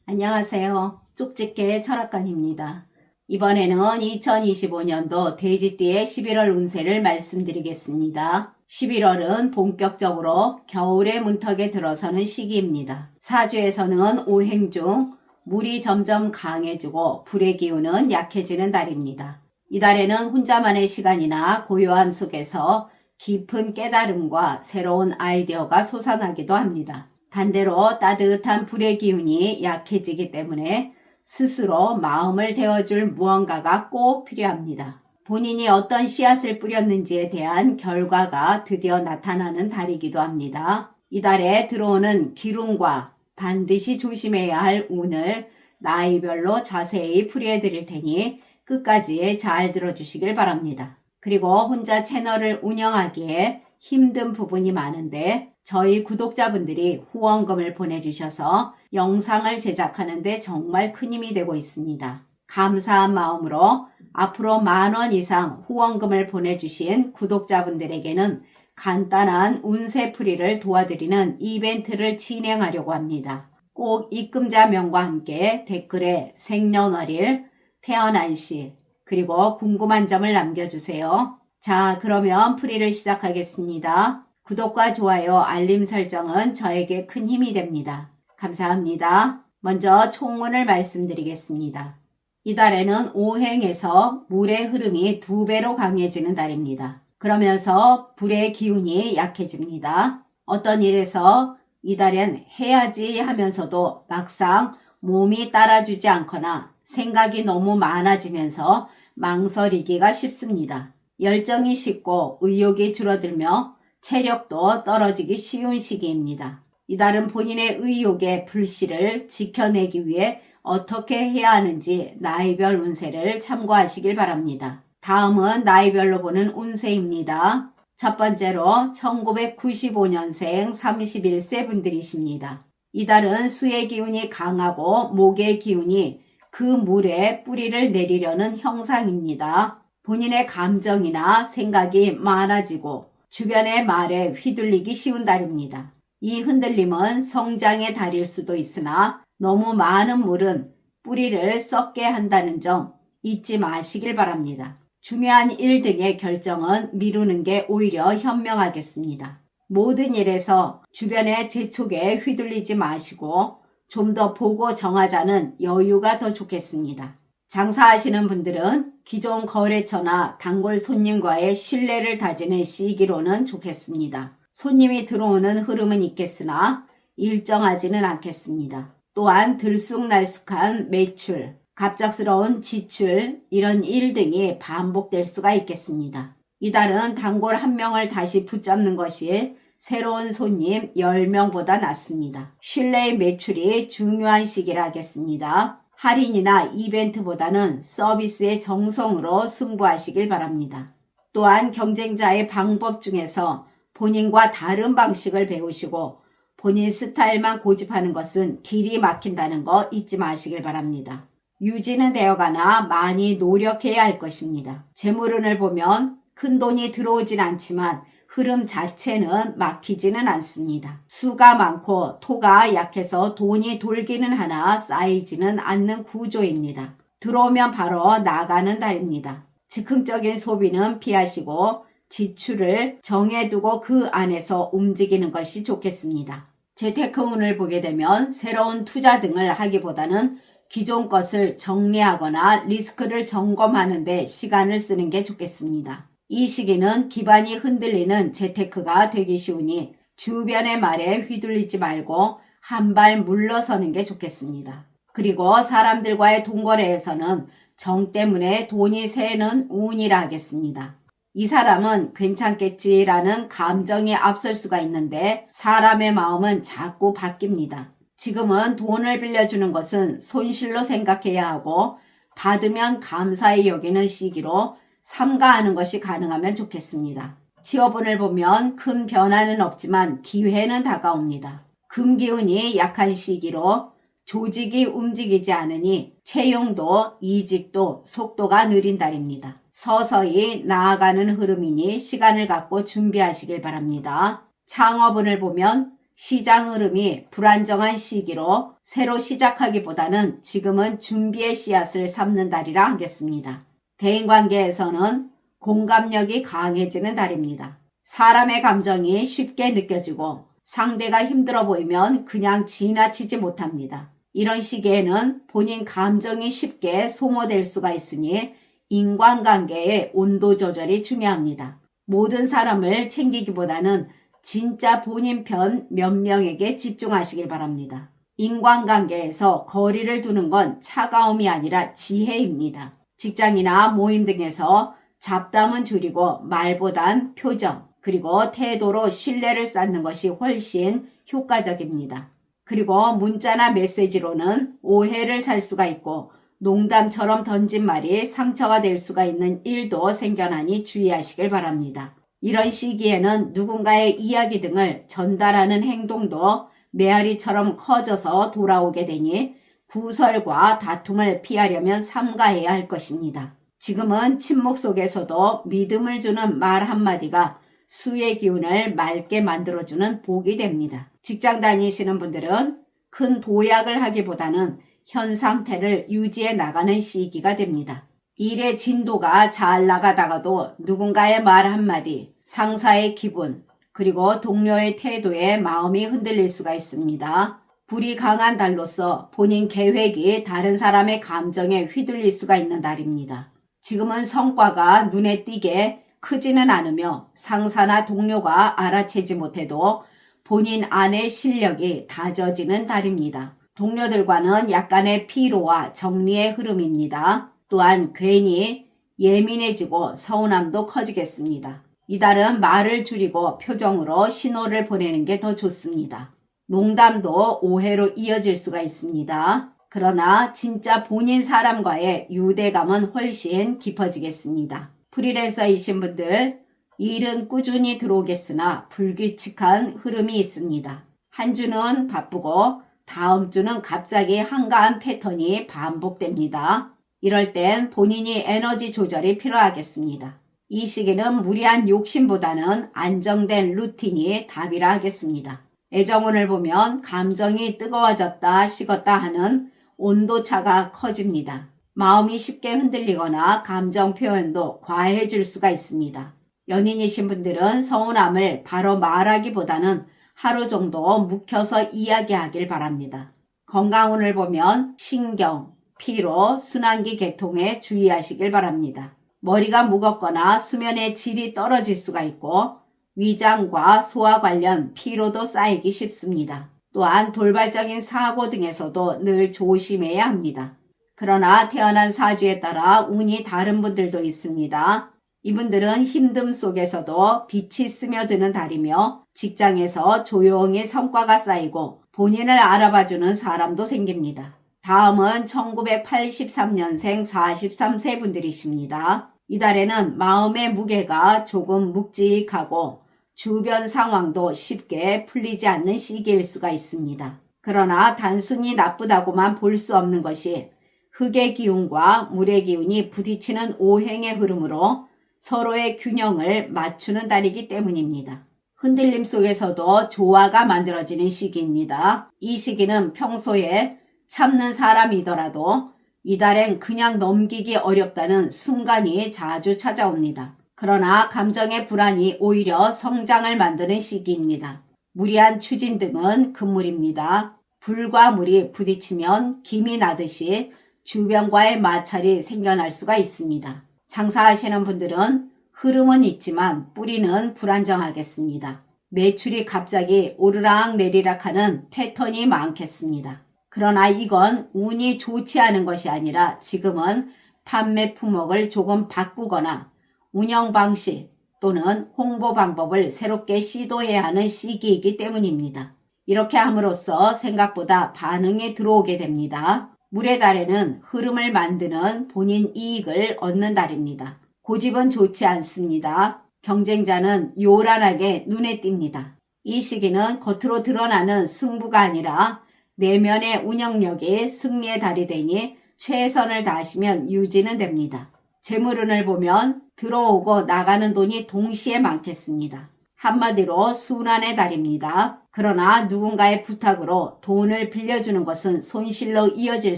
안녕하세요. 쪽집게 철학관입니다. 이번에는 2025년도 돼지띠의 11월 운세를 말씀드리겠습니다. 11월은 본격적으로 겨울의 문턱에 들어서는 시기입니다. 사주에서는 오행 중 물이 점점 강해지고 불의 기운은 약해지는 달입니다. 이 달에는 혼자만의 시간이나 고요함 속에서 깊은 깨달음과 새로운 아이디어가 솟아나기도 합니다. 반대로 따뜻한 불의 기운이 약해지기 때문에 스스로 마음을 데워줄 무언가가 꼭 필요합니다. 본인이 어떤 씨앗을 뿌렸는지에 대한 결과가 드디어 나타나는 달이기도 합니다. 이 달에 들어오는 기운과 반드시 조심해야 할 운을 나이별로 자세히 풀이해 드릴 테니 끝까지 잘 들어주시길 바랍니다. 그리고 혼자 채널을 운영하기에 힘든 부분이 많은데 저희 구독자분들이 후원금을 보내주셔서 영상을 제작하는 데 정말 큰 힘이 되고 있습니다. 감사한 마음으로 앞으로 10,000원 이상 후원금을 보내주신 구독자분들에게는 간단한 운세풀이를 도와드리는 이벤트를 진행하려고 합니다. 꼭 입금자명과 함께 댓글에 생년월일, 태어난 시, 그리고 궁금한 점을 남겨주세요. 자, 그러면 풀이를 시작하겠습니다. 구독과 좋아요, 알림 설정은 저에게 큰 힘이 됩니다. 감사합니다. 먼저 총운을 말씀드리겠습니다. 이달에는 오행에서 물의 흐름이 2배로 강해지는 달입니다. 그러면서 불의 기운이 약해집니다. 어떤 일에서 이달엔 해야지 하면서도 막상 몸이 따라주지 않거나 생각이 너무 많아지면서 망설이기가 쉽습니다. 열정이 식고 의욕이 줄어들며 체력도 떨어지기 쉬운 시기입니다. 이달은 본인의 의욕의 불씨를 지켜내기 위해 어떻게 해야 하는지 나이별 운세를 참고하시길 바랍니다. 다음은 나이별로 보는 운세입니다. 첫 번째로 1995년생 31세 분들이십니다. 이달은 수의 기운이 강하고 목의 기운이 그 물에 뿌리를 내리려는 형상입니다. 본인의 감정이나 생각이 많아지고 주변의 말에 휘둘리기 쉬운 달입니다. 이 흔들림은 성장의 달일 수도 있으나 너무 많은 물은 뿌리를 썩게 한다는 점 잊지 마시길 바랍니다. 중요한 일 등의 결정은 미루는 게 오히려 현명하겠습니다. 모든 일에서 주변의 재촉에 휘둘리지 마시고 좀 더 보고 정하자는 여유가 더 좋겠습니다. 장사하시는 분들은 기존 거래처나 단골 손님과의 신뢰를 다지는 시기로는 좋겠습니다. 손님이 들어오는 흐름은 있겠으나 일정하지는 않겠습니다. 또한 들쑥날쑥한 매출, 갑작스러운 지출, 이런 일 등이 반복될 수가 있겠습니다. 이달은 단골 1명을 다시 붙잡는 것이 새로운 손님 10명보다 낫습니다. 신뢰의 매출이 중요한 시기라 하겠습니다. 할인이나 이벤트보다는 서비스의 정성으로 승부하시길 바랍니다. 또한 경쟁자의 방법 중에서 본인과 다른 방식을 배우시고 본인 스타일만 고집하는 것은 길이 막힌다는 거 잊지 마시길 바랍니다. 유지는 되어가나 많이 노력해야 할 것입니다. 재물운을 보면 큰 돈이 들어오진 않지만 흐름 자체는 막히지는 않습니다. 수가 많고 토가 약해서 돈이 돌기는 하나 쌓이지는 않는 구조입니다. 들어오면 바로 나가는 달입니다. 즉흥적인 소비는 피하시고 지출을 정해두고 그 안에서 움직이는 것이 좋겠습니다. 재테크운을 보게 되면 새로운 투자 등을 하기보다는 기존 것을 정리하거나 리스크를 점검하는 데 시간을 쓰는 게 좋겠습니다. 이 시기는 기반이 흔들리는 재테크가 되기 쉬우니 주변의 말에 휘둘리지 말고 한 발 물러서는 게 좋겠습니다. 그리고 사람들과의 돈거래에서는 정 때문에 돈이 새는 운이라 하겠습니다. 이 사람은 괜찮겠지라는 감정이 앞설 수가 있는데 사람의 마음은 자꾸 바뀝니다. 지금은 돈을 빌려주는 것은 손실로 생각해야 하고 받으면 감사히 여기는 시기로 삼가하는 것이 가능하면 좋겠습니다. 취업운을 보면 큰 변화는 없지만 기회는 다가옵니다. 금기운이 약한 시기로 조직이 움직이지 않으니 채용도 이직도 속도가 느린 달입니다. 서서히 나아가는 흐름이니 시간을 갖고 준비하시길 바랍니다. 창업운을 보면 시장 흐름이 불안정한 시기로 새로 시작하기보다는 지금은 준비의 씨앗을 삶는 달이라 하겠습니다. 대인관계에서는 공감력이 강해지는 달입니다. 사람의 감정이 쉽게 느껴지고 상대가 힘들어 보이면 그냥 지나치지 못합니다. 이런 시기에는 본인 감정이 쉽게 소모될 수가 있으니 인간관계의 온도 조절이 중요합니다. 모든 사람을 챙기기보다는 진짜 본인 편 몇 명에게 집중하시길 바랍니다. 인간관계에서 거리를 두는 건 차가움이 아니라 지혜입니다. 직장이나 모임 등에서 잡담은 줄이고 말보단 표정, 그리고 태도로 신뢰를 쌓는 것이 훨씬 효과적입니다. 그리고 문자나 메시지로는 오해를 살 수가 있고 농담처럼 던진 말이 상처가 될 수가 있는 일도 생겨나니 주의하시길 바랍니다. 이런 시기에는 누군가의 이야기 등을 전달하는 행동도 메아리처럼 커져서 돌아오게 되니 구설과 다툼을 피하려면 삼가해야 할 것입니다. 지금은 침묵 속에서도 믿음을 주는 말 한마디가 수의 기운을 맑게 만들어주는 복이 됩니다. 직장 다니시는 분들은 큰 도약을 하기보다는 현 상태를 유지해 나가는 시기가 됩니다. 일의 진도가 잘 나가다가도 누군가의 말 한마디, 상사의 기분, 그리고 동료의 태도에 마음이 흔들릴 수가 있습니다. 불이 강한 달로서 본인 계획이 다른 사람의 감정에 휘둘릴 수가 있는 달입니다. 지금은 성과가 눈에 띄게 크지는 않으며 상사나 동료가 알아채지 못해도 본인 안의 실력이 다져지는 달입니다. 동료들과는 약간의 피로와 정리의 흐름입니다. 또한 괜히 예민해지고 서운함도 커지겠습니다. 이달은 말을 줄이고 표정으로 신호를 보내는 게 더 좋습니다. 농담도 오해로 이어질 수가 있습니다. 그러나 진짜 본인 사람과의 유대감은 훨씬 깊어지겠습니다. 프리랜서이신 분들, 일은 꾸준히 들어오겠으나 불규칙한 흐름이 있습니다. 한 주는 바쁘고 다음 주는 갑자기 한가한 패턴이 반복됩니다. 이럴 땐 본인이 에너지 조절이 필요하겠습니다. 이 시기는 무리한 욕심보다는 안정된 루틴이 답이라 하겠습니다. 애정운을 보면 감정이 뜨거워졌다 식었다 하는 온도차가 커집니다. 마음이 쉽게 흔들리거나 감정 표현도 과해질 수가 있습니다. 연인이신 분들은 서운함을 바로 말하기보다는 하루 정도 묵혀서 이야기하길 바랍니다. 건강운을 보면 신경, 피로, 순환기 계통에 주의하시길 바랍니다. 머리가 무겁거나 수면의 질이 떨어질 수가 있고 위장과 소화 관련 피로도 쌓이기 쉽습니다. 또한 돌발적인 사고 등에서도 늘 조심해야 합니다. 그러나 태어난 사주에 따라 운이 다른 분들도 있습니다. 이분들은 힘듦 속에서도 빛이 스며드는 달이며 직장에서 조용히 성과가 쌓이고 본인을 알아봐주는 사람도 생깁니다. 다음은 1983년생 43세 분들이십니다. 이달에는 마음의 무게가 조금 묵직하고 주변 상황도 쉽게 풀리지 않는 시기일 수가 있습니다. 그러나 단순히 나쁘다고만 볼 수 없는 것이 흙의 기운과 물의 기운이 부딪히는 오행의 흐름으로 서로의 균형을 맞추는 달이기 때문입니다. 흔들림 속에서도 조화가 만들어지는 시기입니다. 이 시기는 평소에 참는 사람이더라도 이달엔 그냥 넘기기 어렵다는 순간이 자주 찾아옵니다. 그러나 감정의 불안이 오히려 성장을 만드는 시기입니다. 무리한 추진 등은 금물입니다. 불과 물이 부딪히면 김이 나듯이 주변과의 마찰이 생겨날 수가 있습니다. 장사하시는 분들은 흐름은 있지만 뿌리는 불안정하겠습니다. 매출이 갑자기 오르락 내리락 하는 패턴이 많겠습니다. 그러나 이건 운이 좋지 않은 것이 아니라 지금은 판매 품목을 조금 바꾸거나 운영 방식 또는 홍보 방법을 새롭게 시도해야 하는 시기이기 때문입니다. 이렇게 함으로써 생각보다 반응이 들어오게 됩니다. 물의 달에는 흐름을 만드는 본인 이익을 얻는 달입니다. 고집은 좋지 않습니다. 경쟁자는 요란하게 눈에 띕니다. 이 시기는 겉으로 드러나는 승부가 아니라 내면의 운영력이 승리의 달이 되니 최선을 다하시면 유지는 됩니다. 재물운을 보면 들어오고 나가는 돈이 동시에 많겠습니다. 한마디로 순환의 달입니다. 그러나 누군가의 부탁으로 돈을 빌려주는 것은 손실로 이어질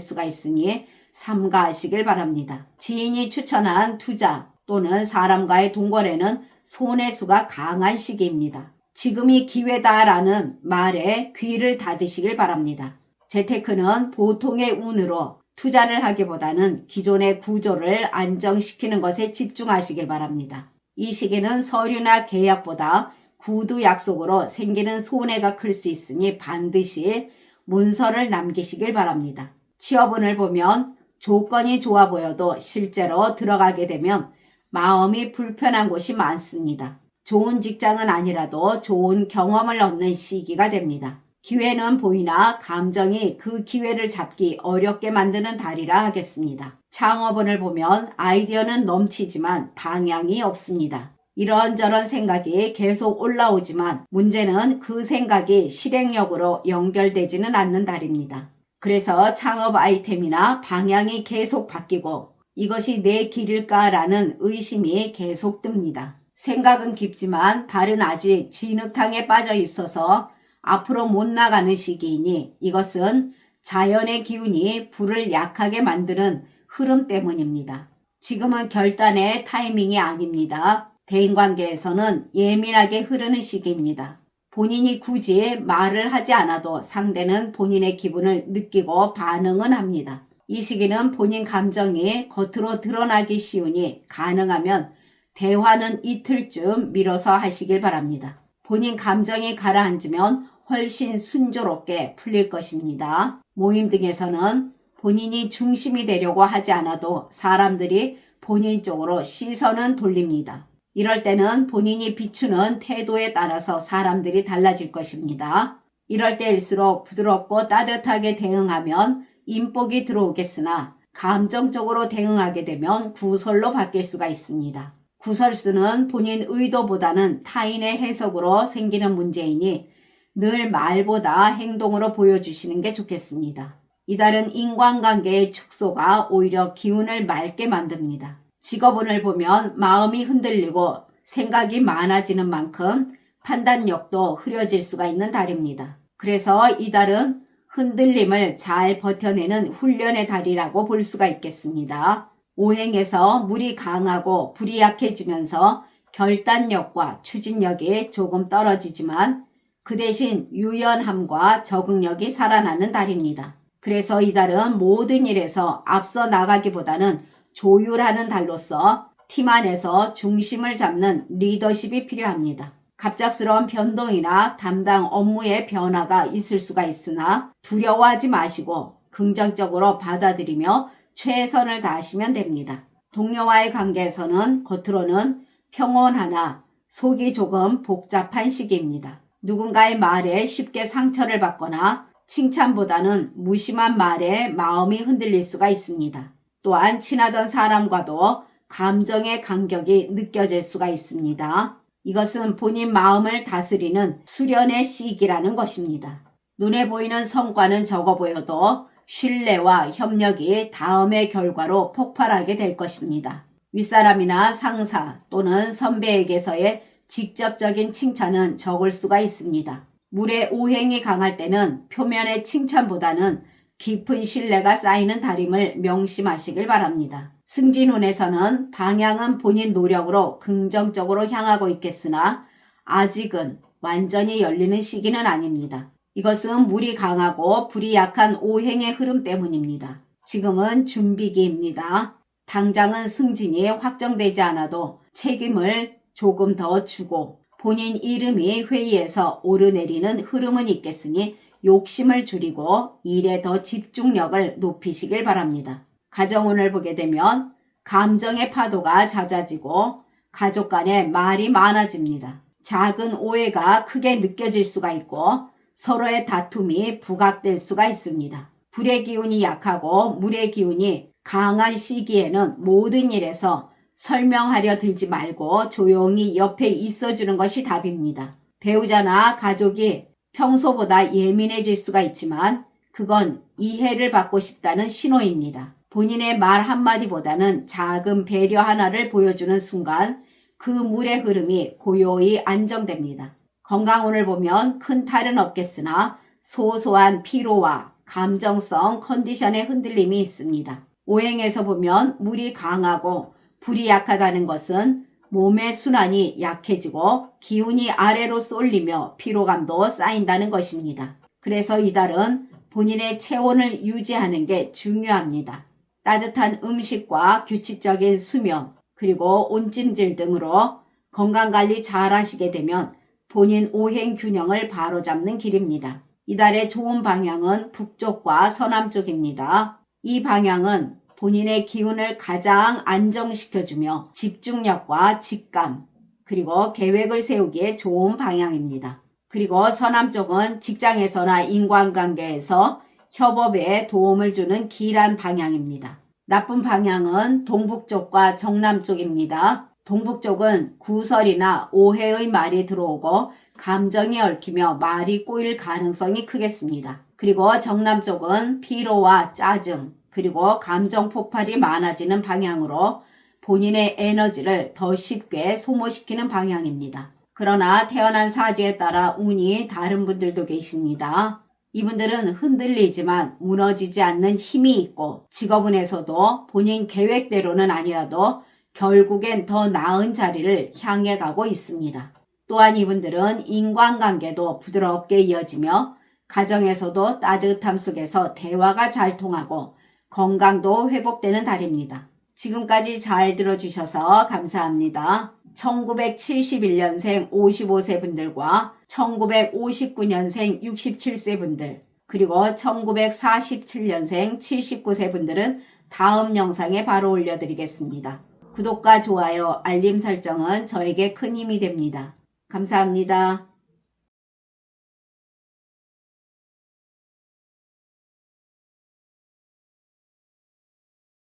수가 있으니 삼가하시길 바랍니다. 지인이 추천한 투자 또는 사람과의 동거래는 손해수가 강한 시기입니다. 지금이 기회다라는 말에 귀를 닫으시길 바랍니다. 재테크는 보통의 운으로 투자를 하기보다는 기존의 구조를 안정시키는 것에 집중하시길 바랍니다. 이 시기는 서류나 계약보다 구두 약속으로 생기는 손해가 클 수 있으니 반드시 문서를 남기시길 바랍니다. 취업운을 보면 조건이 좋아 보여도 실제로 들어가게 되면 마음이 불편한 곳이 많습니다. 좋은 직장은 아니라도 좋은 경험을 얻는 시기가 됩니다. 기회는 보이나 감정이 그 기회를 잡기 어렵게 만드는 달이라 하겠습니다. 창업운을 보면 아이디어는 넘치지만 방향이 없습니다. 이런저런 생각이 계속 올라오지만 문제는 그 생각이 실행력으로 연결되지는 않는 달입니다. 그래서 창업 아이템이나 방향이 계속 바뀌고 이것이 내 길일까라는 의심이 계속 듭니다. 생각은 깊지만 발은 아직 진흙탕에 빠져 있어서 앞으로 못 나가는 시기이니 이것은 자연의 기운이 불을 약하게 만드는 흐름 때문입니다. 지금은 결단의 타이밍이 아닙니다. 대인관계에서는 예민하게 흐르는 시기입니다. 본인이 굳이 말을 하지 않아도 상대는 본인의 기분을 느끼고 반응은 합니다. 이 시기는 본인 감정이 겉으로 드러나기 쉬우니 가능하면 대화는 이틀쯤 미뤄서 하시길 바랍니다. 본인 감정이 가라앉으면 훨씬 순조롭게 풀릴 것입니다. 모임 등에서는 본인이 중심이 되려고 하지 않아도 사람들이 본인 쪽으로 시선은 돌립니다. 이럴 때는 본인이 비추는 태도에 따라서 사람들이 달라질 것입니다. 이럴 때일수록 부드럽고 따뜻하게 대응하면 인복이 들어오겠으나 감정적으로 대응하게 되면 구설로 바뀔 수가 있습니다. 구설수는 본인 의도보다는 타인의 해석으로 생기는 문제이니 늘 말보다 행동으로 보여주시는 게 좋겠습니다. 이달은 인간관계의 축소가 오히려 기운을 맑게 만듭니다. 직업운을 보면 마음이 흔들리고 생각이 많아지는 만큼 판단력도 흐려질 수가 있는 달입니다. 그래서 이달은 흔들림을 잘 버텨내는 훈련의 달이라고 볼 수가 있겠습니다. 오행에서 물이 강하고 불이 약해지면서 결단력과 추진력이 조금 떨어지지만 그 대신 유연함과 적응력이 살아나는 달입니다. 그래서 이달은 모든 일에서 앞서 나가기보다는 조율하는 달로서 팀 안에서 중심을 잡는 리더십이 필요합니다. 갑작스러운 변동이나 담당 업무의 변화가 있을 수가 있으나 두려워하지 마시고 긍정적으로 받아들이며 최선을 다하시면 됩니다. 동료와의 관계에서는 겉으로는 평온하나 속이 조금 복잡한 시기입니다. 누군가의 말에 쉽게 상처를 받거나 칭찬보다는 무심한 말에 마음이 흔들릴 수가 있습니다. 또한 친하던 사람과도 감정의 간격이 느껴질 수가 있습니다. 이것은 본인 마음을 다스리는 수련의 시기라는 것입니다. 눈에 보이는 성과는 적어 보여도 신뢰와 협력이 다음의 결과로 폭발하게 될 것입니다. 윗사람이나 상사 또는 선배에게서의 직접적인 칭찬은 적을 수가 있습니다. 물의 오행이 강할 때는 표면의 칭찬보다는 깊은 신뢰가 쌓이는 달임을 명심하시길 바랍니다. 승진운에서는 방향은 본인 노력으로 긍정적으로 향하고 있겠으나 아직은 완전히 열리는 시기는 아닙니다. 이것은 물이 강하고 불이 약한 오행의 흐름 때문입니다. 지금은 준비기입니다. 당장은 승진이 확정되지 않아도 책임을 조금 더 주고 본인 이름이 회의에서 오르내리는 흐름은 있겠으니 욕심을 줄이고 일에 더 집중력을 높이시길 바랍니다. 가정운을 보게 되면 감정의 파도가 잦아지고 가족 간에 말이 많아집니다. 작은 오해가 크게 느껴질 수가 있고 서로의 다툼이 부각될 수가 있습니다. 불의 기운이 약하고 물의 기운이 강한 시기에는 모든 일에서 설명하려 들지 말고 조용히 옆에 있어주는 것이 답입니다. 배우자나 가족이 평소보다 예민해질 수가 있지만 그건 이해를 받고 싶다는 신호입니다. 본인의 말 한마디보다는 작은 배려 하나를 보여주는 순간 그 물의 흐름이 고요히 안정됩니다. 건강운을 보면 큰 탈은 없겠으나 소소한 피로와 감정성 컨디션의 흔들림이 있습니다. 오행에서 보면 물이 강하고 불이 약하다는 것은 몸의 순환이 약해지고 기운이 아래로 쏠리며 피로감도 쌓인다는 것입니다. 그래서 이달은 본인의 체온을 유지하는 게 중요합니다. 따뜻한 음식과 규칙적인 수면, 그리고 온찜질 등으로 건강관리 잘 하시게 되면 본인 오행 균형을 바로잡는 길입니다. 이달의 좋은 방향은 북쪽과 서남쪽입니다. 이 방향은 본인의 기운을 가장 안정시켜주며 집중력과 직감, 그리고 계획을 세우기에 좋은 방향입니다. 그리고 서남쪽은 직장에서나 인간관계에서 협업에 도움을 주는 길한 방향입니다. 나쁜 방향은 동북쪽과 정남쪽입니다. 동북쪽은 구설이나 오해의 말이 들어오고 감정이 얽히며 말이 꼬일 가능성이 크겠습니다. 그리고 정남쪽은 피로와 짜증, 그리고 감정 폭발이 많아지는 방향으로 본인의 에너지를 더 쉽게 소모시키는 방향입니다. 그러나 태어난 사주에 따라 운이 다른 분들도 계십니다. 이분들은 흔들리지만 무너지지 않는 힘이 있고 직업운에서도 본인 계획대로는 아니라도 결국엔 더 나은 자리를 향해 가고 있습니다. 또한 이분들은 인간관계도 부드럽게 이어지며 가정에서도 따뜻함 속에서 대화가 잘 통하고 건강도 회복되는 달입니다. 지금까지 잘 들어주셔서 감사합니다. 1971년생 55세 분들과 1959년생 67세 분들, 그리고 1947년생 79세 분들은 다음 영상에 바로 올려드리겠습니다. 구독과 좋아요, 알림 설정은 저에게 큰 힘이 됩니다. 감사합니다.